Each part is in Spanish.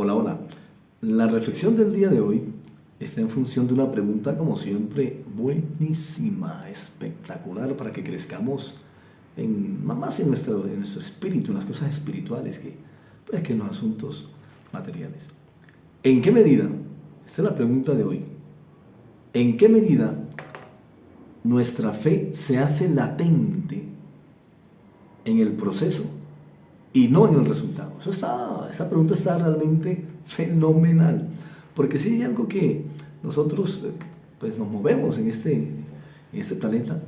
Hola, hola. La reflexión del día de hoy está en función de una pregunta, como siempre, buenísima, espectacular, para que crezcamos más en nuestro espíritu, en las cosas espirituales, que en los asuntos materiales. ¿En qué medida? Esta es la pregunta de hoy. ¿En qué medida nuestra fe se hace latente en el proceso y no en el resultado? Esta pregunta está realmente fenomenal, porque si hay algo que nosotros pues nos movemos en este planeta,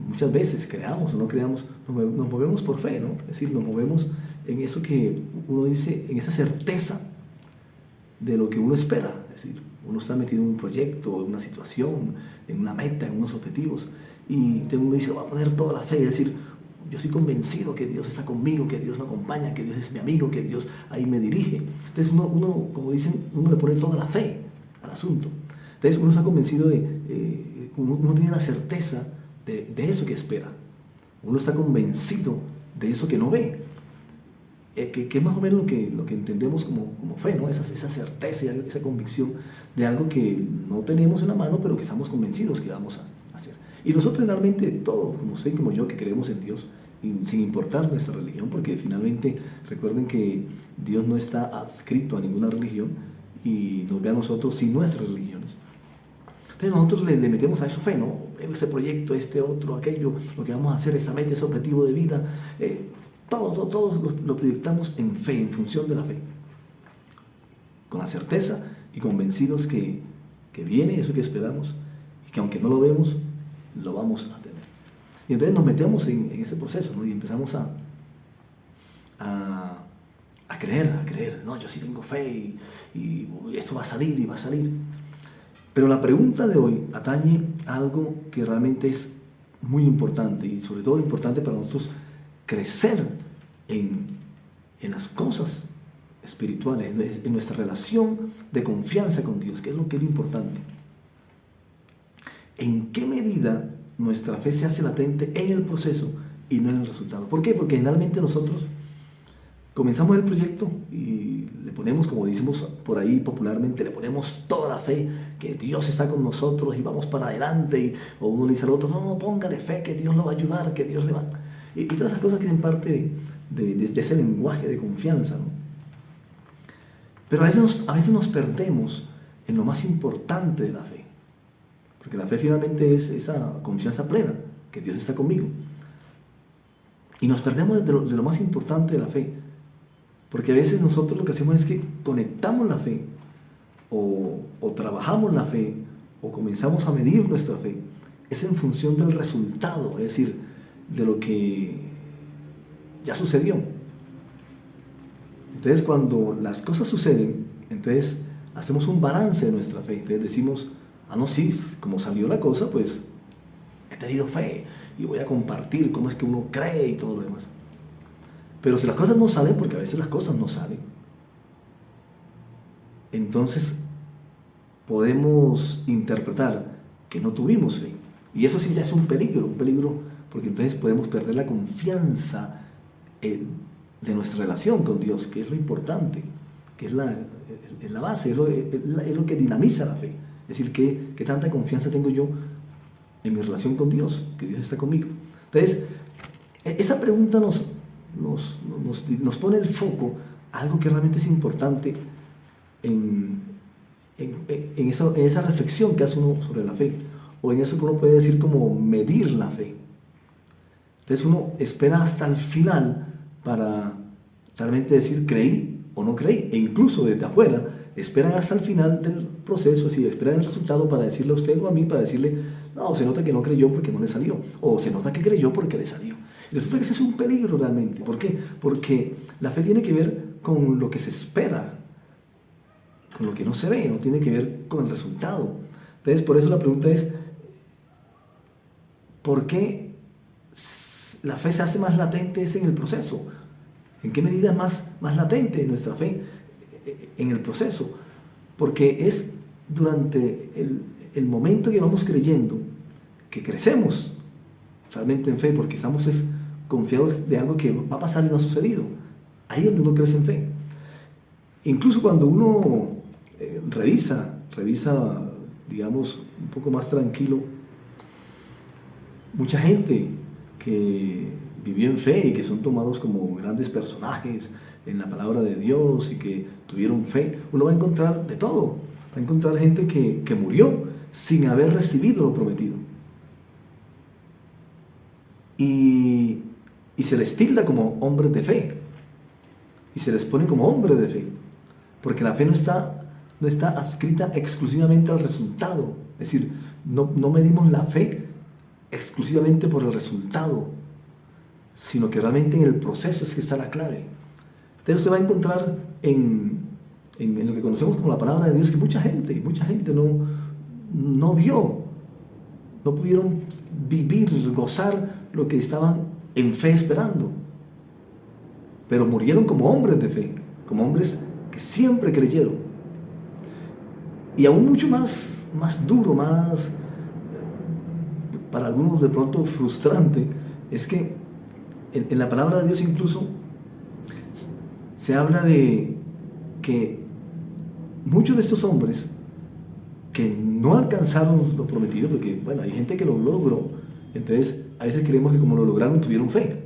muchas veces creamos o no creamos, nos movemos por fe, ¿no? Es decir, nos movemos en eso que uno dice, en esa certeza de lo que uno espera. Es decir, uno está metido en un proyecto, en una situación, en una meta, en unos objetivos, y uno dice, va a poner toda la fe, es decir, yo estoy convencido que Dios está conmigo, que Dios me acompaña, que Dios es mi amigo, que Dios ahí me dirige. Entonces como dicen, uno le pone toda la fe al asunto. Entonces uno está convencido uno tiene la certeza de eso que espera. Uno está convencido de eso que no ve. Que es más o menos lo que entendemos como fe, ¿no? Esa certeza, esa convicción de algo que no tenemos en la mano, pero que estamos convencidos que vamos a hacer. Y nosotros realmente, todos, como usted y como yo, que creemos en Dios, sin importar nuestra religión, porque finalmente recuerden que Dios no está adscrito a ninguna religión y nos ve a nosotros sin nuestras religiones. Entonces nosotros le metemos a eso fe, ¿no? Este proyecto, este otro, aquello, lo que vamos a hacer, esta meta, ese objetivo de vida, todo lo proyectamos en fe, en función de la fe, con la certeza y convencidos que viene eso que esperamos y que aunque no lo vemos, lo vamos a tener. Y entonces nos metemos en ese proceso, ¿no? Y empezamos a creer, no, yo sí tengo fe y esto va a salir y va a salir. Pero la pregunta de hoy atañe a algo que realmente es muy importante y sobre todo importante para nosotros crecer en las cosas espirituales, en nuestra relación de confianza con Dios, que es lo importante. ¿En qué medida nuestra fe se hace latente en el proceso y no en el resultado? ¿Por qué? Porque generalmente nosotros comenzamos el proyecto y le ponemos, como decimos por ahí popularmente, le ponemos toda la fe, que Dios está con nosotros y vamos para adelante, o uno le dice al otro, no, póngale fe, que Dios lo va a ayudar, que Dios le va... Y todas esas cosas que son parte de ese lenguaje de confianza, ¿no? Pero a veces nos perdemos en lo más importante de la fe, porque la fe finalmente es esa confianza plena, que Dios está conmigo. Y nos perdemos de lo más importante de la fe, porque a veces nosotros lo que hacemos es que conectamos la fe, o trabajamos la fe, o comenzamos a medir nuestra fe, es en función del resultado, es decir, de lo que ya sucedió. Entonces cuando las cosas suceden, entonces hacemos un balance de nuestra fe, entonces decimos, no, sí, como salió la cosa, pues he tenido fe, y voy a compartir cómo es que uno cree y todo lo demás. Pero si las cosas no salen, porque a veces las cosas no salen, entonces podemos interpretar que no tuvimos fe. Y eso sí ya es un peligro, porque entonces podemos perder la confianza de nuestra relación con Dios, que es lo importante, que es la base, es lo que dinamiza la fe. Es decir, que tanta confianza tengo yo en mi relación con Dios, que Dios está conmigo. Entonces, esta pregunta nos pone el foco a algo que realmente es importante en esa reflexión que hace uno sobre la fe, o en eso que uno puede decir como medir la fe. Entonces uno espera hasta el final para realmente decir creí o no creí, e incluso desde afuera esperan hasta el final del proceso, si esperan el resultado para decirle a usted o a mí, para decirle, no, se nota que no creyó porque no le salió, o se nota que creyó porque le salió. Y resulta que eso es un peligro realmente. ¿Por qué? Porque la fe tiene que ver con lo que se espera, con lo que no se ve, no tiene que ver con el resultado. Entonces, por eso la pregunta es, ¿por qué la fe se hace más latente en el proceso? ¿En qué medida es más latente nuestra fe en el proceso? Porque es durante el momento que vamos creyendo que crecemos realmente en fe, porque estamos confiados de algo que va a pasar y no ha sucedido. Ahí es donde uno crece en fe. incluso cuando uno revisa, digamos, un poco más tranquilo, mucha gente que vivió en fe y que son tomados como grandes personajes en la palabra de Dios y que tuvieron fe, uno va a encontrar de todo. Va a encontrar gente que murió sin haber recibido lo prometido. Y se les tilda como hombres de fe. Y se les pone como hombres de fe. Porque la fe no está adscrita exclusivamente al resultado. Es decir, no medimos la fe exclusivamente por el resultado, sino que realmente en el proceso es que está la clave. Entonces usted va a encontrar en lo que conocemos como la palabra de Dios que mucha gente no vio, no pudieron vivir, gozar lo que estaban en fe esperando, pero murieron como hombres de fe, como hombres que siempre creyeron. Y aún mucho más duro, más para algunos de pronto frustrante, es que en la palabra de Dios incluso se habla de que muchos de estos hombres que no alcanzaron lo prometido, porque bueno, hay gente que lo logró, entonces a veces creemos que como lo lograron tuvieron fe,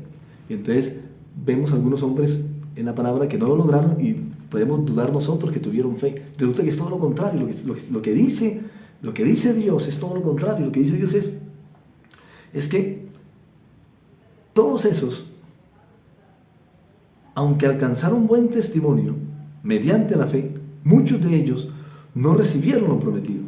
y entonces vemos algunos hombres en la palabra que no lo lograron y podemos dudar nosotros que tuvieron fe. Resulta que es todo lo contrario, lo que dice Dios es todo lo contrario. Lo que dice Dios es que todos esos, aunque alcanzaron buen testimonio mediante la fe, muchos de ellos no recibieron lo prometido.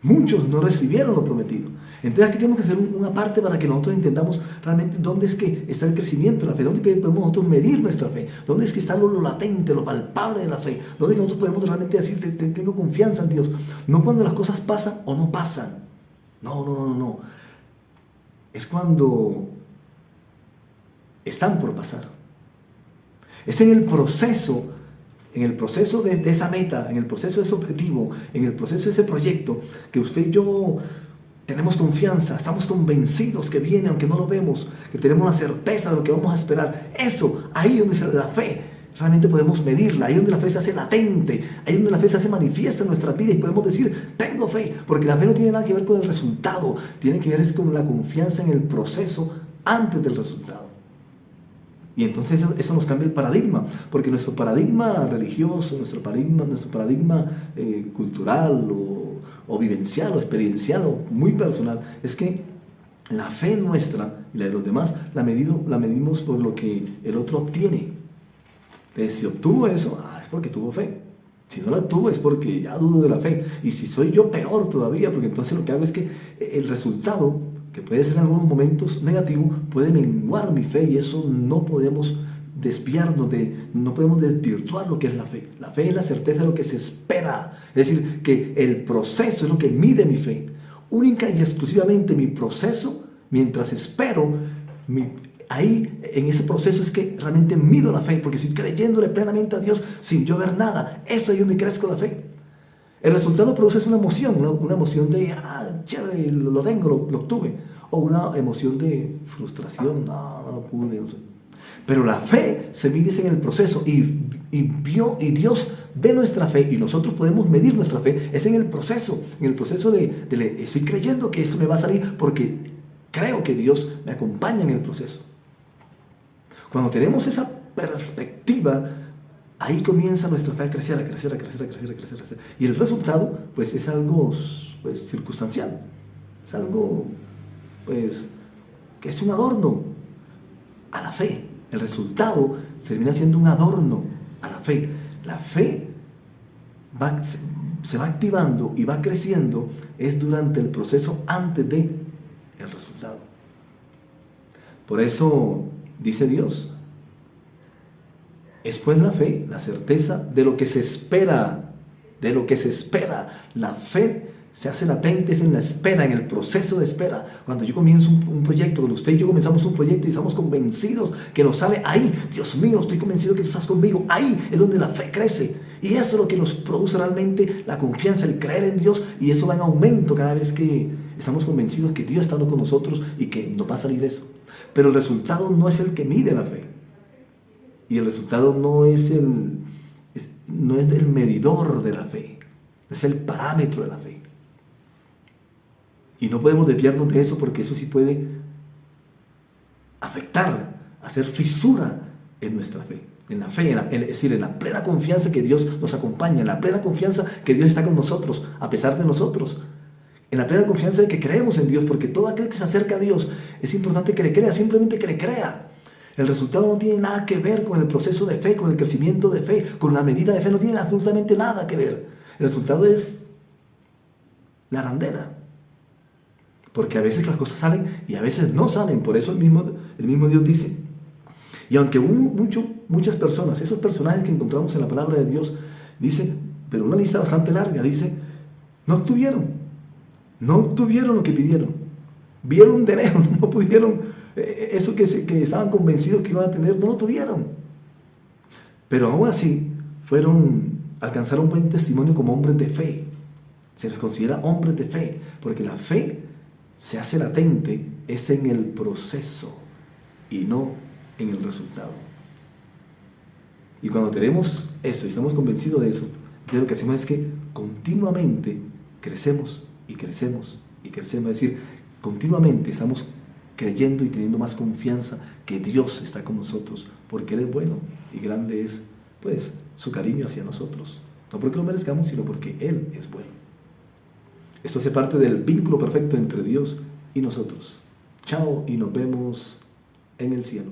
Muchos no recibieron lo prometido. Entonces aquí tenemos que hacer una parte para que nosotros entendamos realmente dónde es que está el crecimiento de la fe, dónde es que podemos nosotros medir nuestra fe, dónde es que está lo latente, lo palpable de la fe, dónde es que nosotros podemos realmente decir, tengo confianza en Dios. No cuando las cosas pasan o no pasan. No. Es cuando están por pasar. Es en el proceso de esa meta, en el proceso de ese objetivo, en el proceso de ese proyecto, que usted y yo tenemos confianza, estamos convencidos que viene aunque no lo vemos, que tenemos la certeza de lo que vamos a esperar. Eso, ahí donde la fe realmente podemos medirla, ahí donde la fe se hace latente, ahí donde la fe se hace manifiesta en nuestra vida y podemos decir, tengo fe, porque la fe no tiene nada que ver con el resultado, tiene que ver con la confianza en el proceso antes del resultado. Y entonces eso nos cambia el paradigma, porque nuestro paradigma religioso, nuestro paradigma cultural o vivencial o experiencial o muy personal, es que la fe nuestra y la de los demás la medimos por lo que el otro obtiene. Entonces, si obtuvo eso, es porque tuvo fe. Si no la obtuvo es porque ya dudo de la fe. Y si soy yo, peor todavía, porque entonces lo que hago es que el resultado, que puede ser en algunos momentos negativo, puede menguar mi fe, y eso no podemos desviarnos no podemos desvirtuar lo que es la fe. La fe es la certeza de lo que se espera, es decir, que el proceso es lo que mide mi fe. Única y exclusivamente mi proceso, mientras espero, ahí en ese proceso es que realmente mido la fe, porque estoy creyéndole plenamente a Dios sin yo ver nada. Eso es donde crezco la fe. El resultado produce una emoción, una emoción de, chévere, lo tengo, lo obtuve. O una emoción de frustración, no lo pude. No sé. Pero la fe se mide en el proceso y Dios ve nuestra fe y nosotros podemos medir nuestra fe. Es en el proceso de estoy creyendo que esto me va a salir porque creo que Dios me acompaña en el proceso. Cuando tenemos esa perspectiva, ahí comienza nuestra fe a crecer. Y el resultado, pues, es algo circunstancial. Es algo, que es un adorno a la fe. El resultado termina siendo un adorno a la fe. La fe se va activando y va creciendo es durante el proceso antes de el resultado. Por eso dice Dios, es pues la fe, la certeza de lo que se espera, La fe se hace latente en la espera, en el proceso de espera. Cuando yo comienzo un proyecto, cuando usted y yo comenzamos un proyecto y estamos convencidos que nos sale ahí, Dios mío, estoy convencido que tú estás conmigo, ahí es donde la fe crece. Y eso es lo que nos produce realmente la confianza, el creer en Dios, y eso va en aumento cada vez que estamos convencidos que Dios está con nosotros y que nos va a salir eso. Pero el resultado no es el que mide la fe. Y el resultado no es no es el medidor de la fe, es el parámetro de la fe. Y no podemos desviarnos de eso porque eso sí puede afectar, hacer fisura en nuestra fe. En la fe, es decir, en la plena confianza que Dios nos acompaña, en la plena confianza que Dios está con nosotros, a pesar de nosotros. En la plena confianza de que creemos en Dios, porque todo aquel que se acerca a Dios es importante que le crea, simplemente que le crea. El resultado no tiene nada que ver con el proceso de fe, con el crecimiento de fe, con la medida de fe, no tiene absolutamente nada que ver. El resultado es la arandela. Porque a veces las cosas salen y a veces no salen. Por eso el mismo Dios dice. Y aunque muchas personas, esos personajes que encontramos en la palabra de Dios, dice, pero una lista bastante larga, dice, no obtuvieron lo que pidieron. Vieron de lejos, no pudieron, eso que estaban convencidos que iban a tener, no lo tuvieron. Pero aún así, alcanzaron un buen testimonio como hombres de fe. Se les considera hombres de fe, porque la fe se hace latente, es en el proceso y no en el resultado. Y cuando tenemos eso y estamos convencidos de eso, entonces lo que hacemos es que continuamente crecemos y crecemos y crecemos. Es decir, continuamente estamos creyendo y teniendo más confianza que Dios está con nosotros, porque Él es bueno y grande es, pues, su cariño hacia nosotros. No porque lo merezcamos, sino porque Él es bueno. Esto hace parte del vínculo perfecto entre Dios y nosotros. Chao y nos vemos en el cielo.